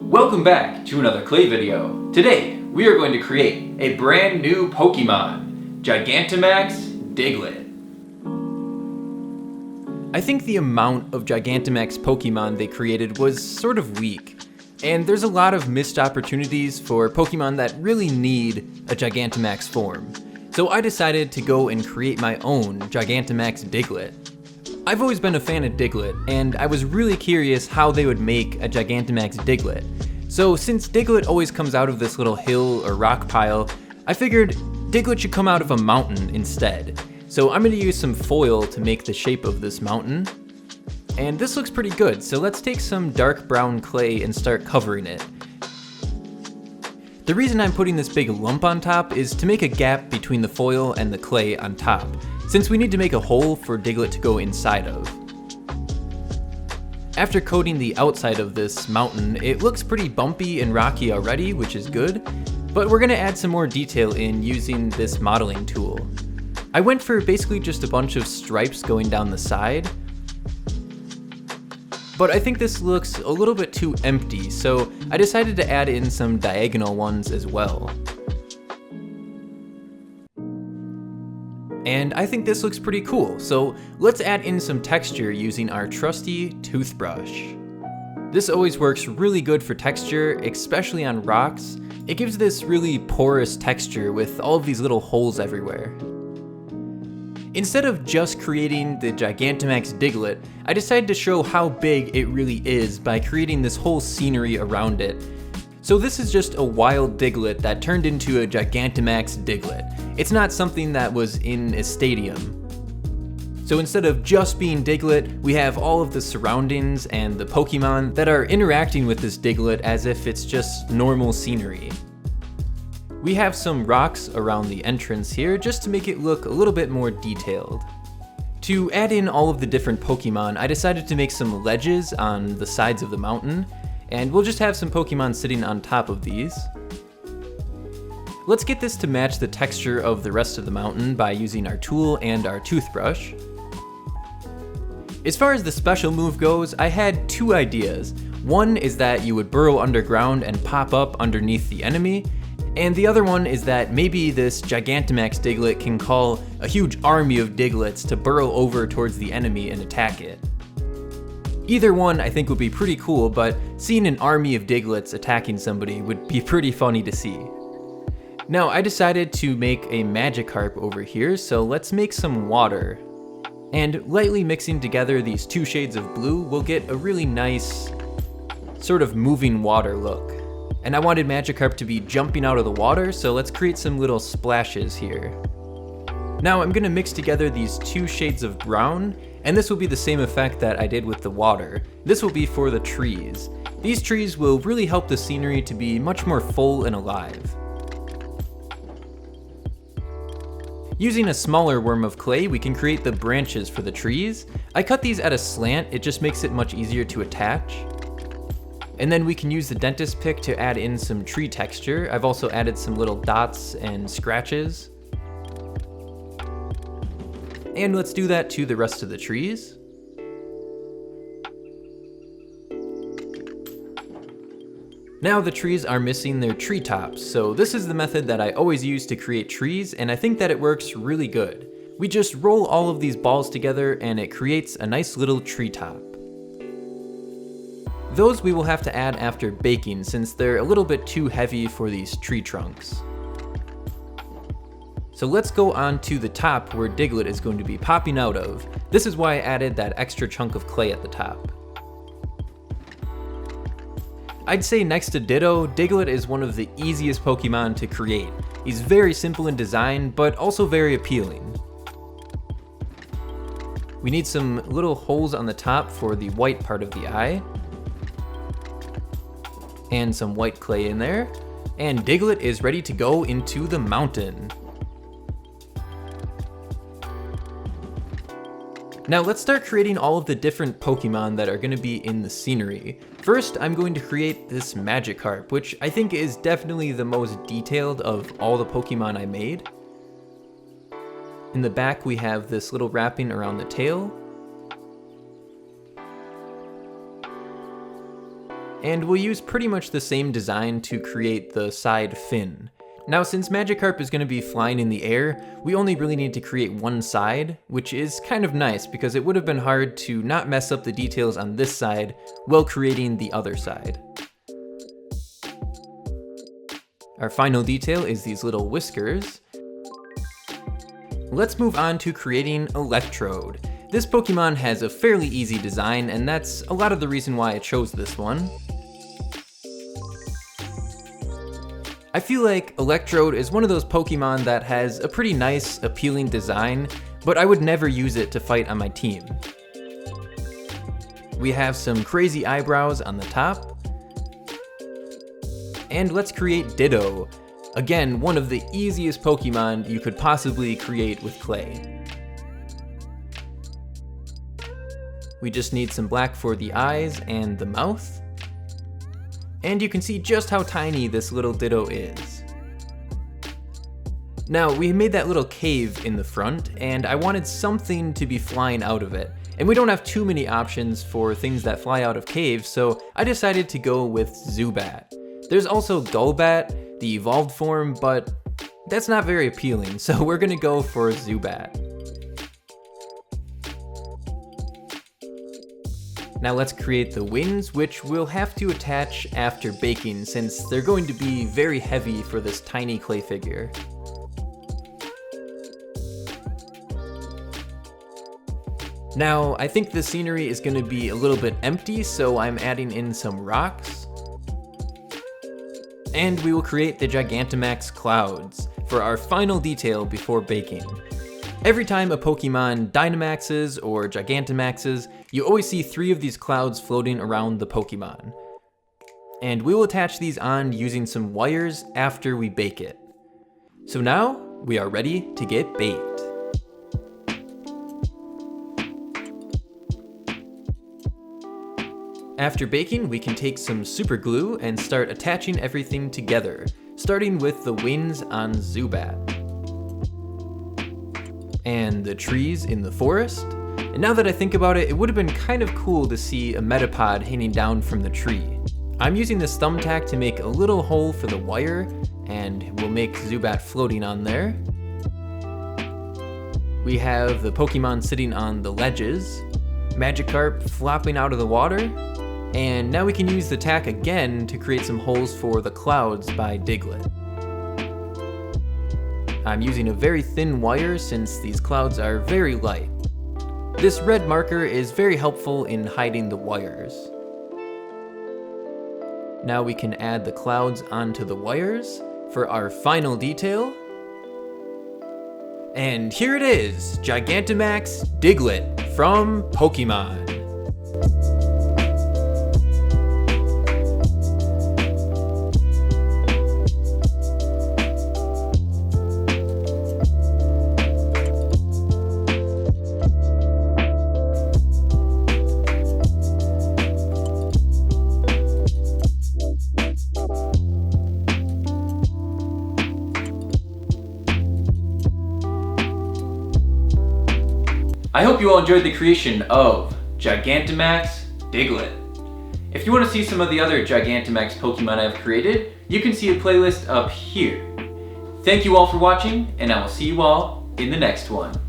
Welcome back to another clay video. Today, we are going to create a brand new Pokemon, Gigantamax Diglett. I think the amount of Gigantamax Pokemon they created was sort of weak, and there's a lot of missed opportunities for Pokemon that really need a Gigantamax form. So I decided to go and create my own Gigantamax Diglett. I've always been a fan of Diglett, and I was really curious how they would make a Gigantamax Diglett. So since Diglett always comes out of this little hill or rock pile, I figured Diglett should come out of a mountain instead. So I'm going to use some foil to make the shape of this mountain. And this looks pretty good, so let's take some dark brown clay and start covering it. The reason I'm putting this big lump on top is to make a gap between the foil and the clay on top, since we need to make a hole for Diglett to go inside of. After coating the outside of this mountain, it looks pretty bumpy and rocky already, which is good, but we're going to add some more detail in using this modeling tool. I went for basically just a bunch of stripes going down the side, but I think this looks a little bit too empty, so I decided to add in some diagonal ones as well. And I think this looks pretty cool, so let's add in some texture using our trusty toothbrush. This always works really good for texture, especially on rocks. It gives this really porous texture with all of these little holes everywhere. Instead of just creating the Gigantamax Diglett, I decided to show how big it really is by creating this whole scenery around it. So this is just a wild Diglett that turned into a Gigantamax Diglett. It's not something that was in a stadium. So instead of just being Diglett, we have all of the surroundings and the Pokemon that are interacting with this Diglett as if it's just normal scenery. We have some rocks around the entrance here just to make it look a little bit more detailed. To add in all of the different Pokemon, I decided to make some ledges on the sides of the mountain, and we'll just have some Pokemon sitting on top of these. Let's get this to match the texture of the rest of the mountain by using our tool and our toothbrush. As far as the special move goes, I had two ideas. One is that you would burrow underground and pop up underneath the enemy, and the other one is that maybe this Gigantamax Diglett can call a huge army of Digletts to burrow over towards the enemy and attack it. Either one I think would be pretty cool, but seeing an army of Digletts attacking somebody would be pretty funny to see. Now I decided to make a Magikarp over here, so let's make some water. And lightly mixing together these two shades of blue will get a really nice sort of moving water look. And I wanted Magikarp to be jumping out of the water, so let's create some little splashes here. Now I'm going to mix together these two shades of brown, and this will be the same effect that I did with the water. This will be for the trees. These trees will really help the scenery to be much more full and alive. Using a smaller worm of clay, we can create the branches for the trees. I cut these at a slant, it just makes it much easier to attach. And then we can use the dentist pick to add in some tree texture. I've also added some little dots and scratches. And let's do that to the rest of the trees. Now the trees are missing their treetops, so this is the method that I always use to create trees, and I think that it works really good. We just roll all of these balls together and it creates a nice little treetop. Those we will have to add after baking since they're a little bit too heavy for these tree trunks. So let's go on to the top where Diglett is going to be popping out of. This is why I added that extra chunk of clay at the top. I'd say next to Ditto, Diglett is one of the easiest Pokemon to create. He's very simple in design, but also very appealing. We need some little holes on the top for the white part of the eye. And some white clay in there. And Diglett is ready to go into the mountain. Now let's start creating all of the different Pokemon that are going to be in the scenery. First, I'm going to create this Magikarp, which I think is definitely the most detailed of all the Pokemon I made. In the back we have this little wrapping around the tail. and we'll use pretty much the same design to create the side fin. Now, since Magikarp is going to be flying in the air, we only really need to create one side, which is kind of nice because it would have been hard to not mess up the details on this side while creating the other side. Our final detail is these little whiskers. Let's move on to creating Electrode. This Pokemon has a fairly easy design, and that's a lot of the reason why I chose this one. I feel like Electrode is one of those Pokemon that has a pretty nice, appealing design, but I would never use it to fight on my team. We have some crazy eyebrows on the top. And let's create Ditto. Again, one of the easiest Pokemon you could possibly create with clay. We just need some black for the eyes and the mouth. And you can see just how tiny this little Ditto is. Now, we made that little cave in the front, and I wanted something to be flying out of it. And we don't have too many options for things that fly out of caves, so I decided to go with Zubat. There's also Golbat, the evolved form, but that's not very appealing, so we're gonna go for Zubat. Now let's create the wings, which we'll have to attach after baking since they're going to be very heavy for this tiny clay figure. Now, I think the scenery is going to be a little bit empty, so I'm adding in some rocks. And we will create the Gigantamax clouds for our final detail before baking. Every time a Pokemon Dynamaxes or Gigantamaxes, you always see 3 of these clouds floating around the Pokemon. And we will attach these on using some wires after we bake it. So now, we are ready to get baked. After baking, we can take some super glue and start attaching everything together, starting with the wings on Zubat. And the trees in the forest. And now that I think about it, it would have been kind of cool to see a Metapod hanging down from the tree. I'm using this thumbtack to make a little hole for the wire, and we'll make Zubat floating on there. We have the Pokemon sitting on the ledges, Magikarp flopping out of the water, and now we can use the tack again to create some holes for the clouds by Diglett. I'm using a very thin wire since these clouds are very light. This red marker is very helpful in hiding the wires. Now we can add the clouds onto the wires for our final detail. And here it is, Gigantamax Diglett from Pokemon. I hope you all enjoyed the creation of Gigantamax Diglett. If you want to see some of the other Gigantamax Pokemon I've created, you can see a playlist up here. Thank you all for watching, and I will see you all in the next one.